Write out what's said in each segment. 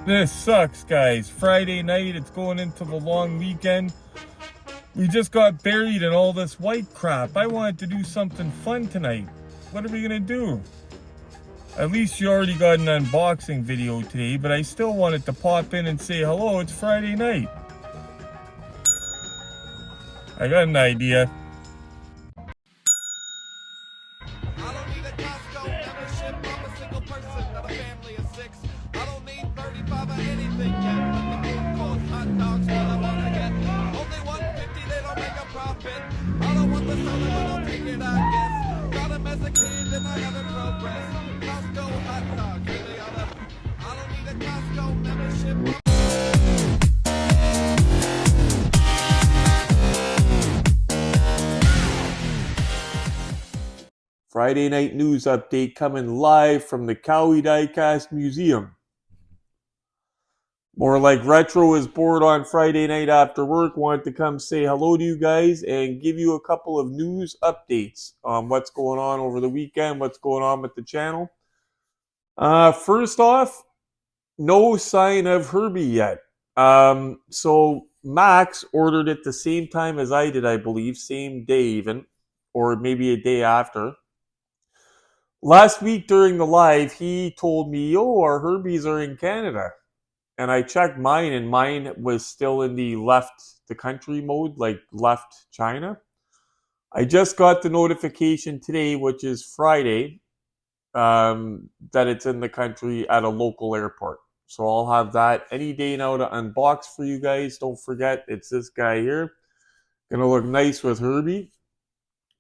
This sucks, guys. Friday night, it's going into the long weekend. We just got buried in all this white crap. I wanted to do something fun tonight. What are we gonna do? At least you already got an unboxing video today, but I still wanted to pop in and say hello. It's Friday night. I got an idea. I don't need a Costco membership. I'm a single person, not a family of six. I don't need 35 or anything yet. But the food costs hot dogs, what I wanna get. Only 150, they don't make a profit. I don't want the soda, but I'll take it, I guess. Got 'em as a kid and I haven't progressed. Costco hot dogs, really oughta. I don't need a Costco membership. Friday night news update coming live from the Cowie Diecast Museum. More like Retro was bored on Friday night after work, wanted to come say hello to you guys and give you a couple of news updates on what's going on over the weekend, what's going on with the channel. First off, no sign of Herbie yet. So Max ordered it the same time as I did, I believe, same day even, or maybe a day after. Last week during the live, he told me, "Oh, our Herbies are in Canada." And I checked mine, and mine was still in the left the country mode, like left China. I just got the notification today, which is Friday, that it's in the country at a local airport. So I'll have that any day now to unbox for you guys. Don't forget, it's this guy here. Gonna look nice with Herbie.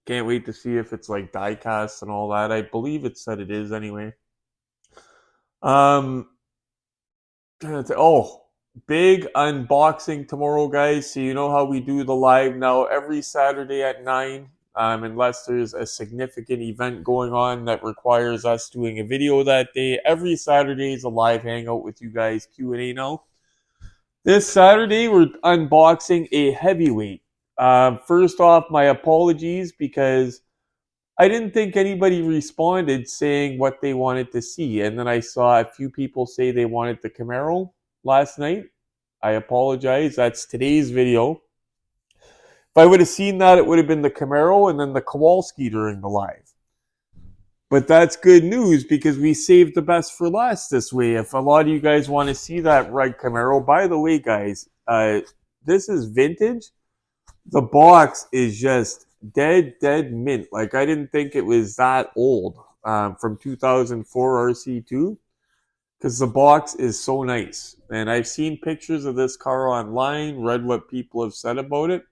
Can't wait to see if it's like die cast and all that. I believe it said it is anyway. Um, oh, big unboxing tomorrow, guys. So you know how we do the live now every Saturday at 9. Unless there's a significant event going on that requires us doing a video that day. Every Saturday is a live hangout with you guys, Q&A now. This Saturday, we're unboxing a heavyweight. First off, my apologies because I didn't think anybody responded saying what they wanted to see. And then I saw a few people say they wanted the Camaro last night. I apologize. That's today's video. If I would have seen that, it would have been the Camaro and then the Kowalski during the live. But that's good news because we saved the best for last this way. If a lot of you guys want to see that red Camaro, by the way, guys, this is vintage. The box is just dead mint. Like, I didn't think it was that old, from 2004 RC2, because the box is so nice. And I've seen pictures of this car online, read what people have said about it.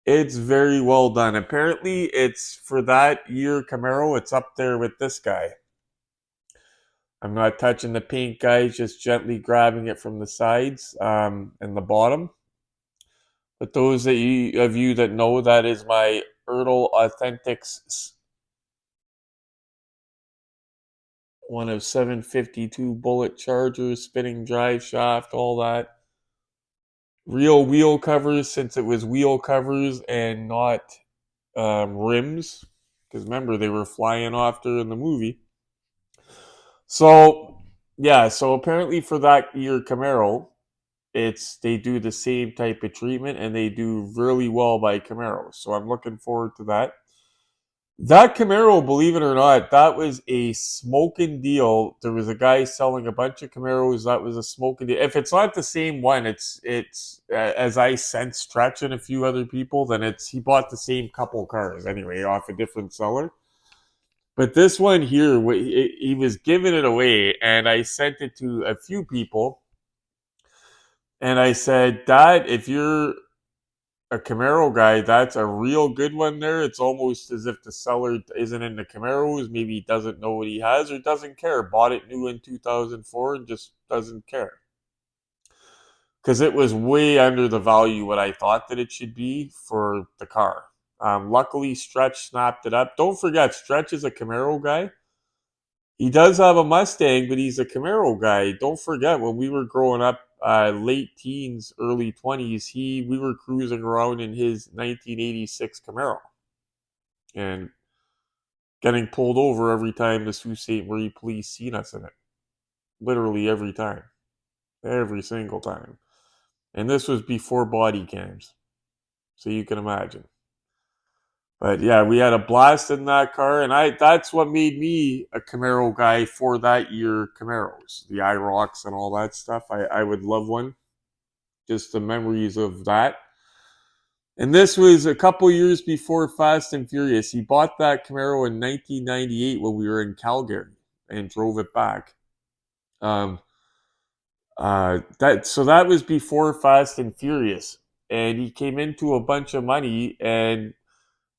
It's very well done. Apparently, it's for that year Camaro. It's up there with this guy. I'm not touching the paint, guys, just gently grabbing it from the sides and the bottom. But those of you that know, that is my Ertl Authentics, one of 752 bullet chargers, spinning drive shaft, all that. Real wheel covers, since it was wheel covers and not rims. Because remember, they were flying off during the movie. So, yeah, so apparently for that year Camaro, they do the same type of treatment and they do really well by Camaro. So I'm looking forward to that. That Camaro, believe it or not, that was a smoking deal. There was a guy selling a bunch of Camaros. That was a smoking deal. If it's not the same one, it's as I sense Stretch and a few other people, then he bought the same couple cars anyway off a different seller. But this one here, he was giving it away, and I sent it to a few people, and I said, "Dad, if you're a Camaro guy, that's a real good one there. It's almost as if the seller isn't into Camaros. Maybe he doesn't know what he has or doesn't care. Bought it new in 2004 and just doesn't care." Because it was way under the value what I thought that it should be for the car. Luckily, Stretch snapped it up. Don't forget, Stretch is a Camaro guy. He does have a Mustang, but he's a Camaro guy. Don't forget, when we were growing up, late teens, early 20s, we were cruising around in his 1986 Camaro and getting pulled over every time the Sault Ste. Marie police seen us in it. Literally every time. every single time. And this was before body cams, so you can imagine. But yeah, we had a blast in that car, and that's what made me a Camaro guy for that year. Camaros, the IROCs and all that stuff. I would love one. Just the memories of that. And this was a couple years before Fast and Furious. He bought that Camaro in 1998 when we were in Calgary and drove it back. Um, that was before Fast and Furious, and he came into a bunch of money, and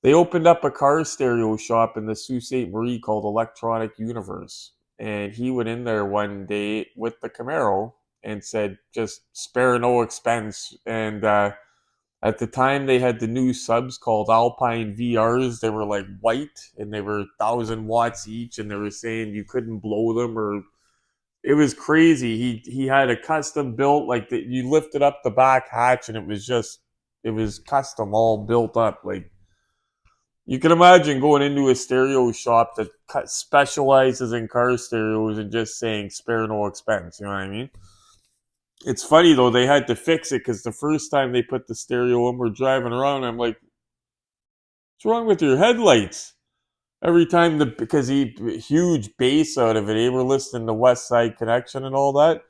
they opened up a car stereo shop in the Sault Ste. Marie called Electronic Universe, and he went in there one day with the Camaro and said, "Just spare no expense." And at the time, they had the new subs called Alpine VRs. They were like white, and they were 1,000 watts each, and they were saying you couldn't blow them or it was crazy. He had a custom built like that. You lifted up the back hatch and it was custom all built up. Like you can imagine going into a stereo shop that specializes in car stereos and just saying spare no expense. You know what I mean? It's funny though, they had to fix it because the first time they put the stereo in, we're driving around. I'm like, what's wrong with your headlights? Every time because he huge bass out of it. They were listening to West Side Connection and all that.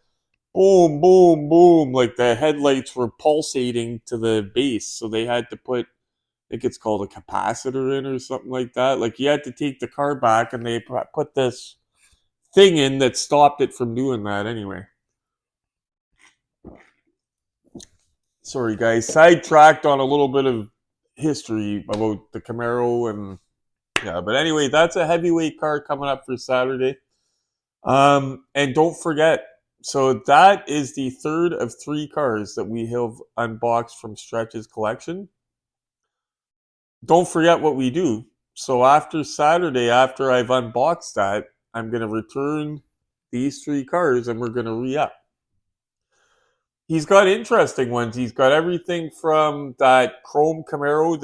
Boom, boom, boom. Like the headlights were pulsating to the bass, so they had to put, I think it's called a capacitor in or something like that. Like you had to take the car back, and they put this thing in that stopped it from doing that. Anyway, sorry guys, sidetracked on a little bit of history about the Camaro and yeah. But anyway, that's a heavyweight car coming up for Saturday. And don't forget, so that is the third of 3 cars that we have unboxed from Stretch's collection. Don't forget what we do. So after Saturday, after I've unboxed that, I'm going to return these 3 cars and we're going to re-up. He's got interesting ones. He's got everything from that Chrome Camaro,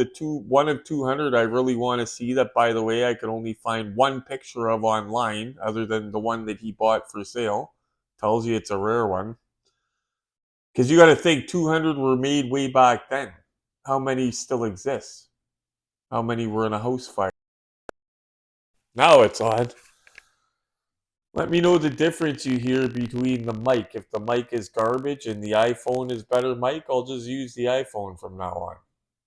one of 200 I really want to see. That, by the way, I could only find one picture of online, other than the one that he bought for sale. Tells you it's a rare one. Because you got to think, 200 were made way back then. How many still exist? How many were in a house fire? Now it's on. Let me know the difference you hear between the mic. If the mic is garbage and the iPhone is better mic, I'll just use the iPhone from now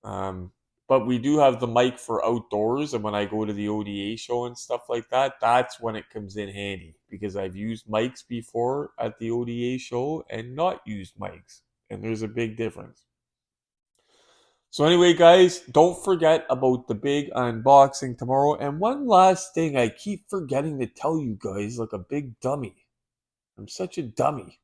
on. But we do have the mic for outdoors, and when I go to the ODA show and stuff like that, that's when it comes in handy, because I've used mics before at the ODA show and not used mics, and there's a big difference. So anyway, guys, don't forget about the big unboxing tomorrow. And one last thing, I keep forgetting to tell you guys like a big dummy. I'm such a dummy.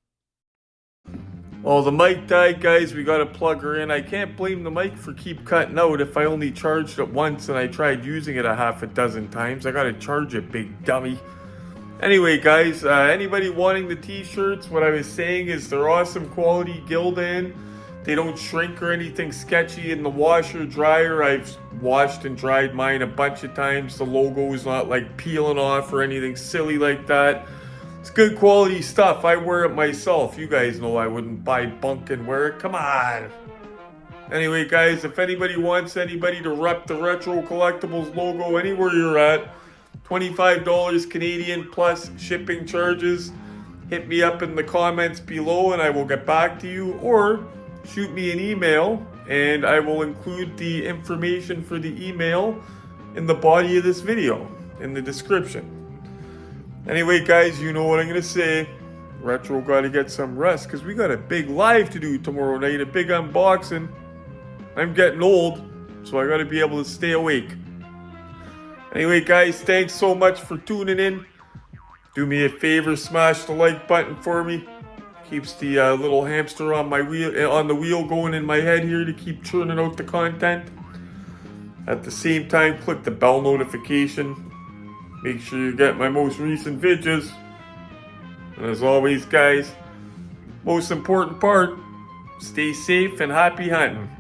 Oh, the mic died, guys. We got to plug her in. I can't blame the mic for keep cutting out. If I only charged it once and I tried using it a half a dozen times, I got to charge it, big dummy. Anyway, guys, anybody wanting the T-shirts, what I was saying is they're awesome quality Gildan. They don't shrink or anything sketchy in the washer dryer. I've washed and dried mine a bunch of times. The logo is not like peeling off or anything silly like that. It's good quality stuff. I wear it myself. You guys know I wouldn't buy bunk and wear it. Come on. Anyway, guys, if anybody wants anybody to rep the Retro Collectibles logo anywhere you're at, $25 Canadian plus shipping charges. Hit me up in the comments below and I will get back to you, or shoot me an email and I will include the information for the email in the body of this video, in the description. Anyway, guys, you know what I'm going to say. Retro got to get some rest because we got a big live to do tomorrow night, a big unboxing. I'm getting old, so I got to be able to stay awake. Anyway, guys, thanks so much for tuning in. Do me a favor, smash the like button for me. Keeps the little hamster on the wheel going in my head here to keep churning out the content. At the same time, click the bell notification. Make sure you get my most recent videos. And as always, guys, most important part, stay safe and happy hunting.